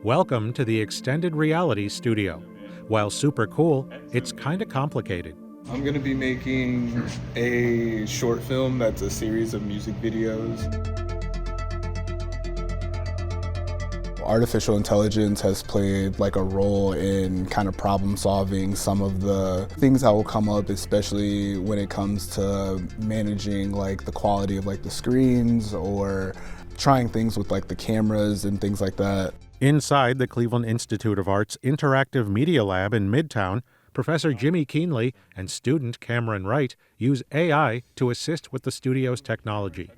Welcome to the Extended Reality Studio. While super cool, it's kinda complicated. I'm gonna be making a short film that's a series of music videos. Artificial intelligence has played like a role in kind of problem solving some of the things that will come up, especially when it comes to managing like the quality of like the screens or trying things with like the cameras and things like that. Inside the Cleveland Institute of Art's Interactive Media Lab in Midtown, Professor Jimmy Keenly and student Cameron Wright use AI to assist with the studio's technology.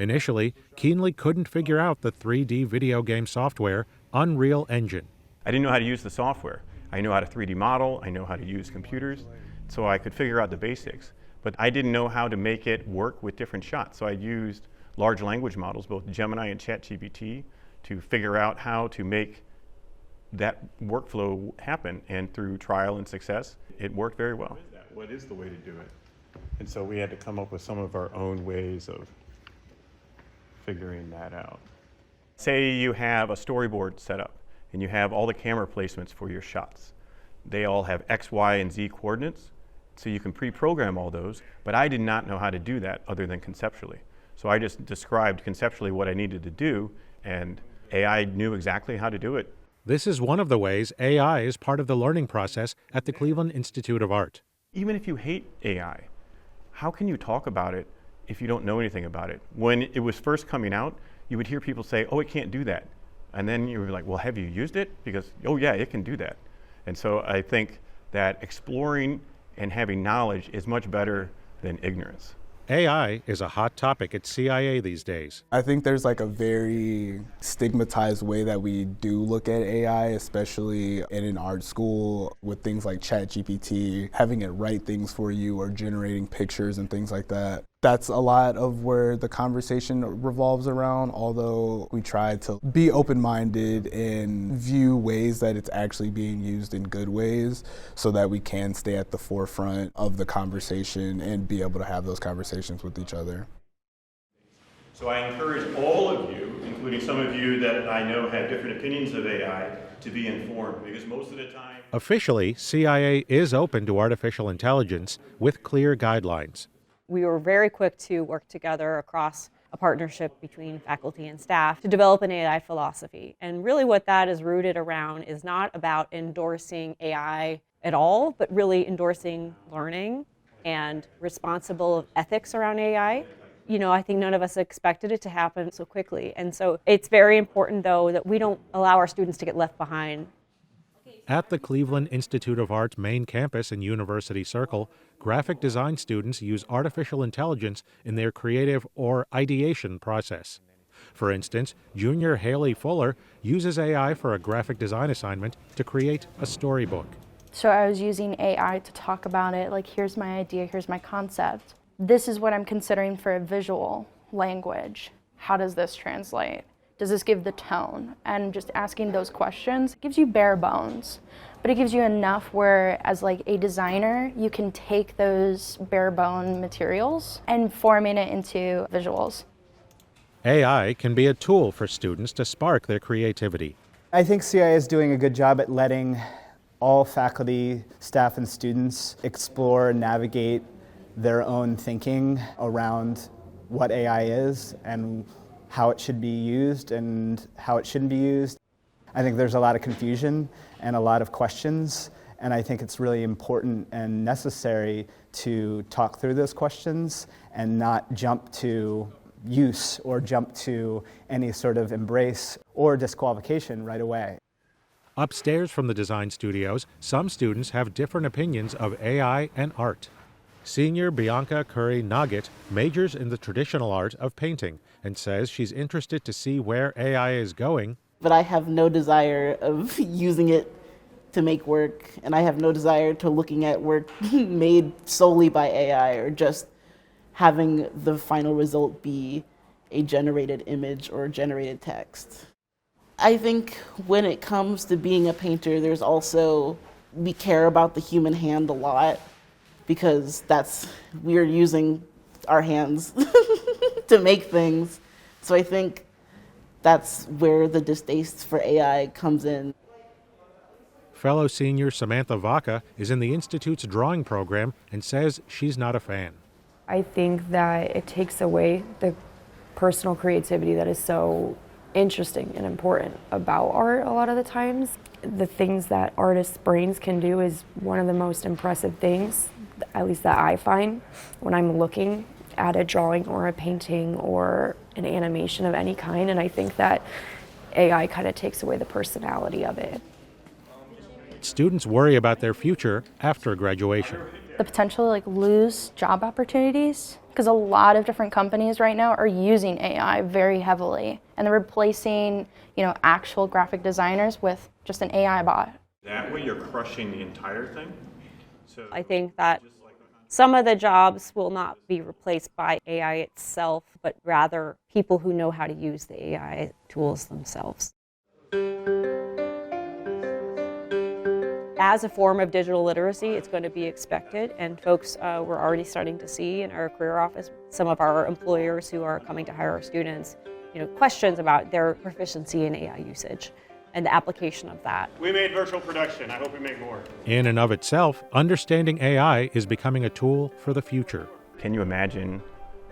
Initially, Keenly couldn't figure out the 3D video game software Unreal Engine. I didn't know how to use the software. I know how to 3D model, I know how to use computers, so I could figure out the basics. But I didn't know how to make it work with different shots. So I used large language models, both Gemini and ChatGPT, to figure out how to make that workflow happen. And through trial and success, it worked very well. What is the way to do it? And so we had to come up with some of our own ways of figuring that out. Say you have a storyboard set up and you have all the camera placements for your shots. They all have X, Y, and Z coordinates, so you can pre-program all those, but I did not know how to do that other than conceptually. So I just described conceptually what I needed to do, and AI knew exactly how to do it. This is one of the ways AI is part of the learning process at the Cleveland Institute of Art. Even if you hate AI, how can you talk about it if you don't know anything about it? When it was first coming out, you would hear people say, oh, it can't do that. And then you were like, well, have you used it? Because, oh yeah, it can do that. And so I think that exploring and having knowledge is much better than ignorance. AI is a hot topic at CIA these days. I think there's like a very stigmatized way that we do look at AI, especially in an art school with things like ChatGPT, having it write things for you or generating pictures and things like that. That's a lot of where the conversation revolves around, although we try to be open-minded and view ways that it's actually being used in good ways so that we can stay at the forefront of the conversation and be able to have those conversations with each other. So I encourage all of you, including some of you that I know have different opinions of AI, to be informed, because most of the time... Officially, CIA is open to artificial intelligence with clear guidelines. We were very quick to work together across a partnership between faculty and staff to develop an AI philosophy. And really what that is rooted around is not about endorsing AI at all, but really endorsing learning and responsible ethics around AI. You know, I think none of us expected it to happen so quickly. And so it's very important, though, that we don't allow our students to get left behind. At the Cleveland Institute of Art's main campus in University Circle, graphic design students use artificial intelligence in their creative or ideation process. For instance, junior Haley Fuller uses AI for a graphic design assignment to create a storybook. So I was using AI to talk about it, like here's my idea, here's my concept. This is what I'm considering for a visual language. How does this translate? Does this give the tone? And just asking those questions gives you bare bones, but it gives you enough where, as like a designer, you can take those bare bone materials and forming it into visuals. AI can be a tool for students to spark their creativity. I think CIA is doing a good job at letting all faculty, staff, and students explore and navigate their own thinking around what AI is and how it should be used and how it shouldn't be used. I think there's a lot of confusion and a lot of questions, and I think it's really important and necessary to talk through those questions and not jump to use or jump to any sort of embrace or disqualification right away. Upstairs from the design studios, some students have different opinions of AI and art. Senior Bianca Curry Nugget majors in the traditional art of painting and says she's interested to see where AI is going. But I have no desire of using it to make work, and I have no desire to looking at work made solely by AI or just having the final result be a generated image or generated text. I think when it comes to being a painter, there's also, we care about the human hand a lot, because we're using our hands to make things. So I think that's where the distaste for AI comes in. Fellow senior Samantha Vaca is in the Institute's drawing program and says she's not a fan. I think that it takes away the personal creativity that is so interesting and important about art a lot of the times. The things that artists' brains can do is one of the most impressive things, at least that I find, when I'm looking at a drawing or a painting or an animation of any kind, and I think that AI kind of takes away the personality of it. Students worry about their future after graduation. The potential to lose job opportunities, because a lot of different companies right now are using AI very heavily, and they're replacing, actual graphic designers with just an AI bot. That way you're crushing the entire thing. So I think that some of the jobs will not be replaced by AI itself, but rather people who know how to use the AI tools themselves. As a form of digital literacy, it's going to be expected, and folks, we're already starting to see in our career office, some of our employers who are coming to hire our students, questions about their proficiency in AI usage and the application of that. we made virtual production. I hope we make more. In and of itself, understanding AI is becoming a tool for the future. Can you imagine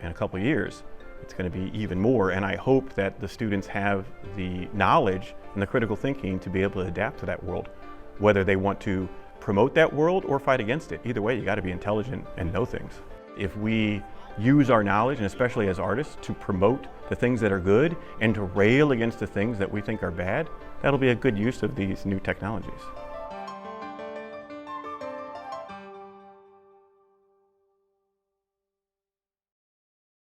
in a couple of years, it's going to be even more, and I hope that the students have the knowledge and the critical thinking to be able to adapt to that world, whether they want to promote that world or fight against it. Either way, you got to be intelligent and know things. If we use our knowledge, and especially as artists, to promote the things that are good and to rail against the things that we think are bad, that'll be a good use of these new technologies.